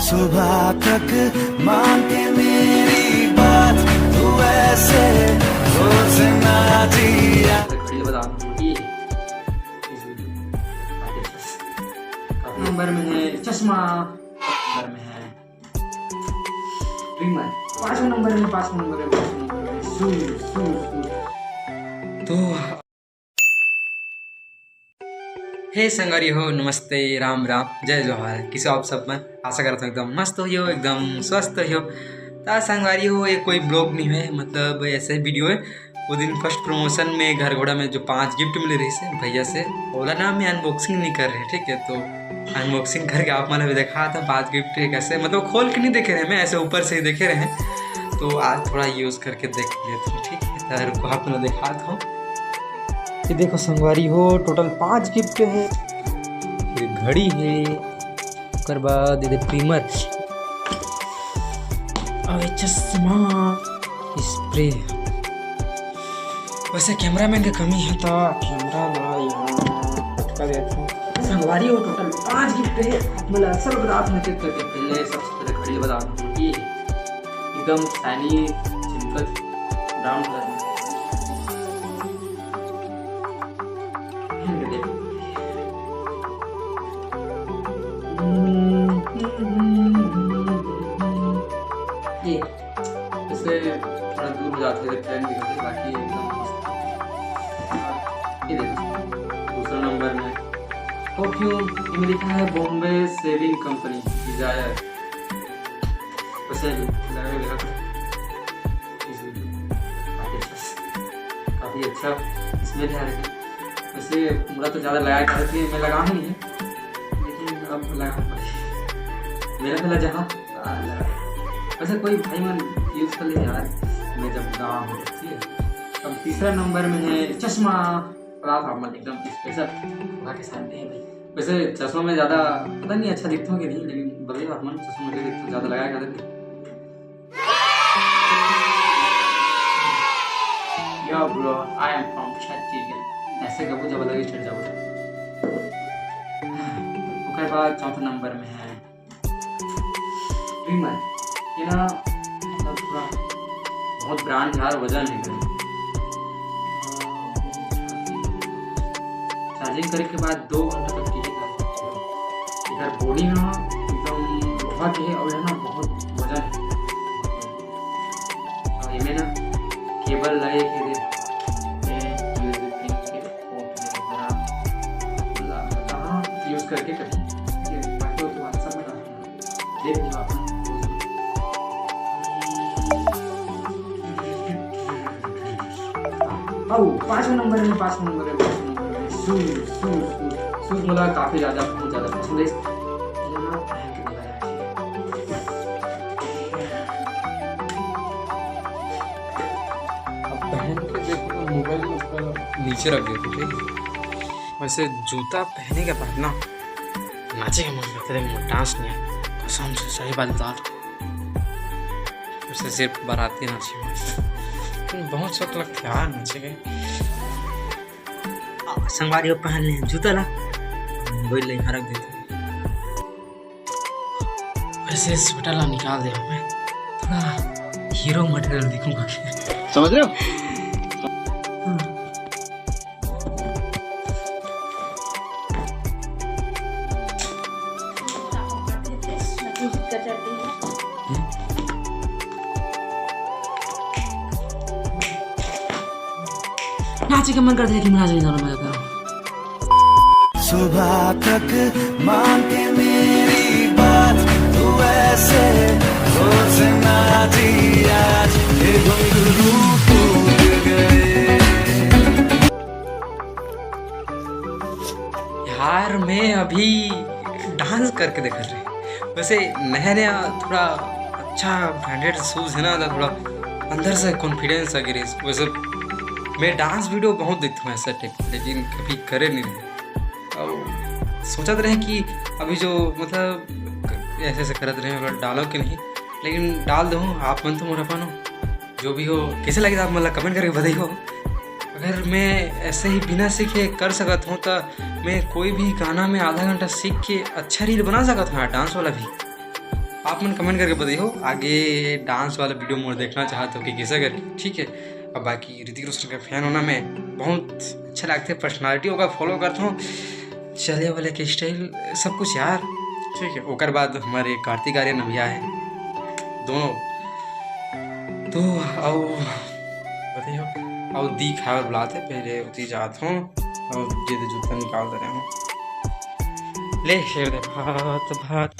सुबह तक मांगे मेरी बात तू ऐसे रोज ना जिया। नंबर में है चश्मा, नंबर में है ट्रिमर, 5वें नंबर में 5वें नंबर में 5वें नंबर में शूज। तो हे संगरी हो, नमस्ते, राम राम, जय जोहार। किसी आप सब में आशा करता हूँ एकदम मस्त हो, एकदम स्वस्थ हो। तो संगवारी हो, ये कोई ब्लॉग नहीं है, मतलब ऐसे ही वीडियो है। वो दिन फर्स्ट प्रमोशन में घर घोड़ा में जो 5 गिफ्ट मिले रही से भैया से, बोला ना मैं अनबॉक्सिंग नहीं कर रहे, ठीक है। तो अनबॉक्सिंग करके आप मैंने भी देखा था 5 गिफ्ट कैसे, मतलब खोल के नहीं देखे रहे, मैं ऐसे ऊपर से ही देखे रहे हैं। तो आज थोड़ा यूज़ करके देख लेते हैं, ठीक है। तो रुको आप मैंने दिखा था, ये देखो संगवारी हो, टोटल 5 गिफ्ट है। फिर घड़ी है, उसके बाद इधर ट्रिमर, अबे चश्मा, स्प्रे। वैसे कैमरामैन की कमी है तो कैमरा ला यहाँ पटका देता हूँ। संगवारी हो, टोटल 5 गिफ्ट है। मतलब सब रात में चेक करके पहले सबसे पहले घड़ी बता दूँ कि एकदम शाइनी सिंपल ब्राउन कलर में इससे थोड़ा दूर हो जाते थे, ट्रेन दिखते, बाकी एकदम मस्त। ये देखो दूसरा नंबर में परफ्यूम, ये लिखा है बॉम्बे शेविंग कंपनी डिजायर। वैसे काफ़ी अच्छा स्मेल है। वैसे मुझे तो ज़्यादा लगाया करते थे, मैं लगा ही नहीं है, लेकिन अब लगा मेरा पहला जहाँ वैसे कोई भाई मन यूज़ कर ले यार, मैं जब गाँव हूँ, ठीक है। अब तीसरा नंबर में है चश्मा, रात एकदम स्पेशल के सामने है भाई। वैसे चश्मा में ज़्यादा पता नहीं अच्छा दिखता हूँ कि नहीं, लेकिन बड़े आप मन चश्मा मुझे दिखता ज़्यादा लगाया करते थे। Yo bro, I am from Chhattisgarh। ऐसे कबू जब अलग स्टेट जाओ। उसके बाद चौथे नंबर में है ट्रिमर। ये ना मतलब थोड़ा बहुत ब्रांड यार, वजन है। चार्जिंग करने के बाद 2 घंटे तक टिकेगा। इधर बॉडी ना एकदम लोहा की है और है ना बहुत वजन है। और इनमें ना केबल लगे के यूज़ करके कभी बाकी तो व्हाट्सएप में देख लो आप। अब 5वें नंबर में शूज मुझे काफ़ी ज़्यादा बहुत ज़्यादा पसंद है। अब पहन के देखो, मोबाइल उसका नीचे रख देते, ठीक है। वैसे जूता पहने के बाद ना नाचे का मन करता है, डांस नहीं है कसम से, सही बात बता रहा। वैसे सिर्फ बाराती नाचे बहुत शौक लगता है यार नाचे के। संगवारी पहन ले जूता ला, मोबाइल यहाँ रख देते। वैसे स्वेटर ला निकाल दे, मैं थोड़ा हीरो मटेरियल दिखूंगा, समझ रहे हो। नाचे का मन करता है कि मैं नाच नहीं करूँ। सुबह तक मांगे मेरी बात तू ऐसे रोज ना जिया। ये घुंघरू टूट गए। यार मैं अभी डांस करके दिखा रहे। वैसे नया नया थोड़ा अच्छा ब्रांडेड शूज़ है ना, तो थोड़ा अंदर से कॉन्फिडेंस आ गिरे। वैसे मैं डांस वीडियो बहुत देखता हूँ ऐसा टाइप, लेकिन कभी करे नहीं रहे। और सोचते रहे कि अभी जो मतलब ऐसे ऐसे करते रहे, अगर डालो कि नहीं, लेकिन डाल दो। आप मन तो मोरा पानो, जो भी हो कैसे लगे आप मतलब कमेंट करके बताइए। अगर मैं ऐसे ही बिना सीखे कर सकता हूँ तो मैं कोई भी गाना में आधा घंटा सीख के अच्छा रील बना सकता हूँ, डांस वाला भी। आप मन कमेंट करके बताइए आगे डांस वाला वीडियो मोड देखना चाहते हो कि कैसे करें, ठीक है। और बाकी ऋतिक रोशन का फैन होना मैं बहुत अच्छा लगता है, पर्सनालिटी होगा फॉलो करता हूँ, चले वाले के स्टाइल सब कुछ यार, ठीक है। ओकर बाद हमारे कार्तिक आर्यन भैया है दोनों, तो आओ बताइए और दी खाए बुलाते पहले उती जात हूँ और ये जूता निकाल दे रहे हूँ, ले शेर दे भात भात।